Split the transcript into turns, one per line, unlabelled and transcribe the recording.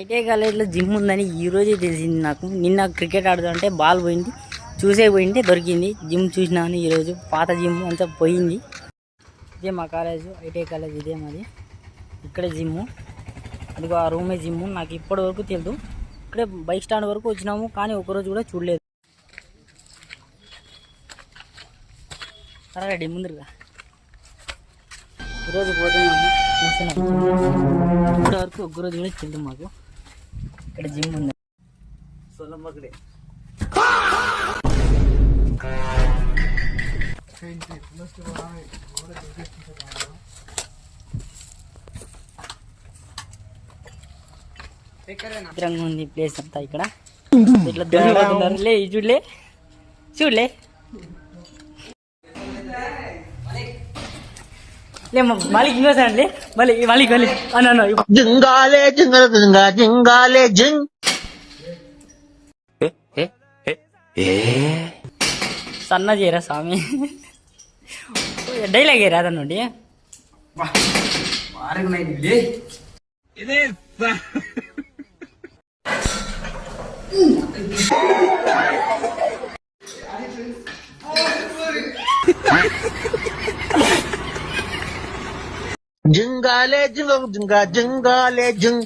ITI కాలేజ్లో gym ఉందని ఈరోజే తెలిసింది నాకు. నిన్న క్రికెట్ ఆడుతుంటే బాల్ పోయింది, పోయింటే దొరికింది. జిమ్ చూసినాను ఈరోజు. పాత జిమ్ అంతా పోయింది. ఇదే మా కాలేజ్, ఐటీఐ కాలేజ్ ఇదే మాది. ఇక్కడే జిమ్, అదిగో ఆ రూమే జిమ్. నాకు ఇప్పటి వరకు తెలియదు. ఇక్కడే బైక్ స్టాండ్ వరకు వచ్చినాము, కానీ ఒకరోజు కూడా చూడలేదు. రెడీ ముందుగా ఈరోజు పోతున్నాము, చూస్తున్నాము. ఇప్పటి వరకు ఒక్కరోజు కూడా తెలియదు మాకు ఇక్కడ జిమ్ ఉంది. చిత్రంగా ఉంది ప్లేస్ అంతా. ఇక్కడ ఇట్లా దొరికిపోతున్నారు. లే చూడలే చూడలే మాలిక్ ఇంకోసారి మళ్ళీ మాలిక్ మళ్ళీ అన్న
జింగాలే జింగల జింగా జింగాలే జింగ్.
సన్న చేయరా స్వామి, డైలాగ్ ఏరా అదన్నండి.
జింగాలే జింగ జింగా జింగాలే జింగ్.